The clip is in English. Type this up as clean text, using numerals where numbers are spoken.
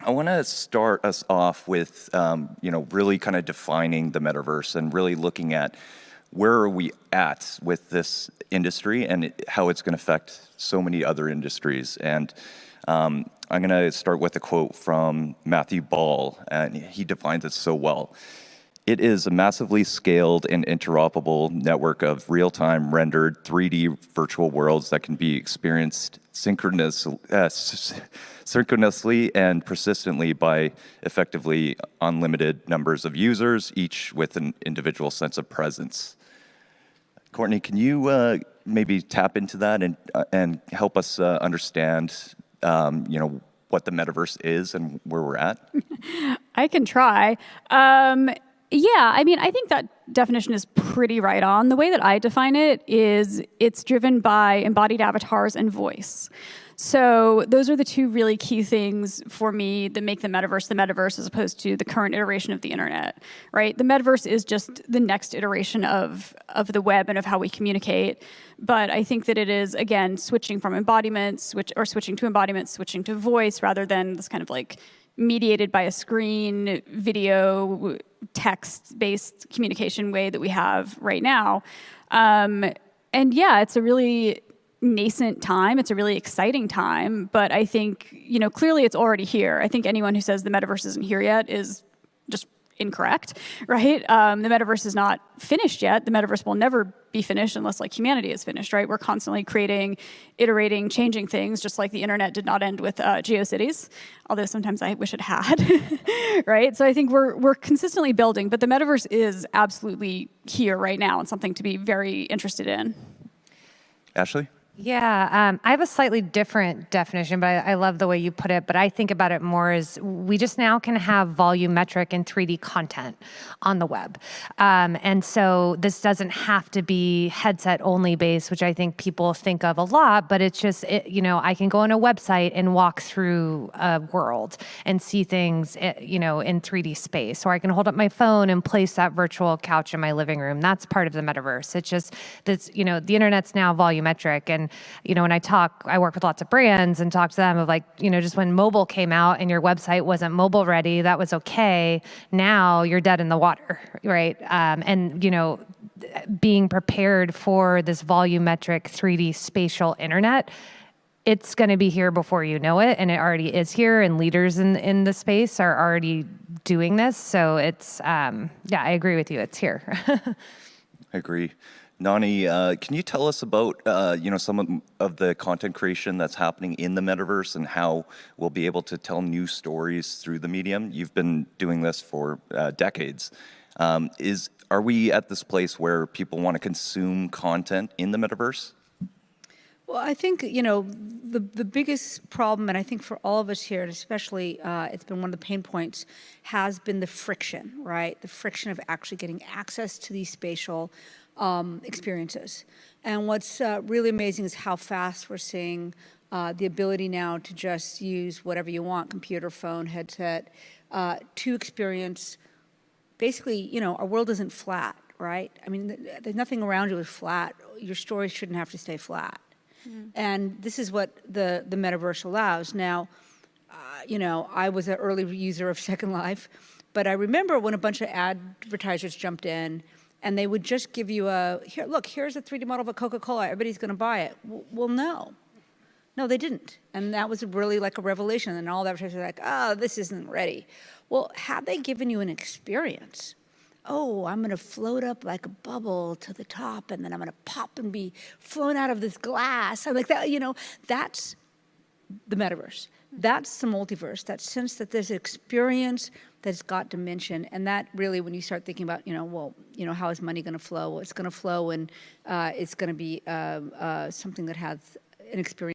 I want to start us off with, really kind of defining the metaverse and really looking at where are we at with this industry and how it's going to affect so many other industries. And I'm going to start with a quote from Matthew Ball, and he defines it so well. It is a massively scaled and interoperable network of real-time rendered 3D virtual worlds that can be experienced synchronously and persistently by effectively unlimited numbers of users, each with an individual sense of presence. Cortney, can you maybe tap into that and help us understand, what the metaverse is and where we're at? I can try. Yeah, I mean, I think that definition is pretty right on. The way that I define it is it's driven by embodied avatars and voice. So those are the two really key things for me that make the metaverse as opposed to the current iteration of the internet, right? The metaverse is just the next iteration of the web and of how we communicate. But I think that it is, again, switching from embodiments, switching to embodiments, switching to voice, rather than this kind of like mediated by a screen, video, text-based communication way that we have right now. And yeah, it's a really nascent time. It's a really exciting time, but I think, clearly it's already here. I think anyone who says the metaverse isn't here yet is just incorrect, right? The metaverse is not finished yet. The metaverse will never be finished unless humanity is finished, right? We're constantly creating, iterating, changing things, just like the internet did not end with GeoCities, although sometimes I wish it had, right? So I think we're consistently building, but the metaverse is absolutely here right now and something to be very interested in. Ashley? Yeah, I have a slightly different definition, but I love the way you put it. But I think about it more as we just now can have volumetric and 3D content on the web. And so this doesn't have to be headset only based, which I think people think of a lot, but it's just, I can go on a website and walk through a world and see things, in 3D space. Or I can hold up my phone and place that virtual couch in my living room. That's part of the metaverse. It's just, that's, the internet's now volumetric. And when I work with lots of brands and talk to them of just when mobile came out and your website wasn't mobile ready, that was okay. Now you're dead in the water, right? And being prepared for this volumetric 3D spatial internet, it's going to be here before you know it, and it already is here, and leaders in the space are already doing this. So it's, I agree with you. It's here. I agree. Nonny, can you tell us about some of the content creation that's happening in the metaverse and how we'll be able to tell new stories through the medium? You've been doing this for decades. Are we at this place where people want to consume content in the metaverse? Well, I think, the biggest problem, and I think for all of us here, and especially it's been one of the pain points, has been the friction, right? The friction of actually getting access to these spatial experiences. And what's really amazing is how fast we're seeing the ability now to just use whatever you want, computer, phone, headset, to experience, basically, our world isn't flat, right? I mean, there's nothing around you is flat. Your story shouldn't have to stay flat. And this is what the metaverse allows. Now, I was an early user of Second Life, but I remember when a bunch of advertisers jumped in and they would just give you here's a 3D model of a Coca-Cola, everybody's gonna buy it. Well, no, they didn't. And that was really like a revelation. And all the advertisers were like, oh, this isn't ready. Well, had they given you an experience, oh, I'm gonna float up like a bubble to the top, and then I'm gonna pop and be flown out of this glass. I'm like that, that's the metaverse. That's the multiverse, that sense that there's an experience that's got dimension. And that really, when you start thinking about, how is money gonna flow? Well, it's gonna flow and it's gonna be something that has an experience.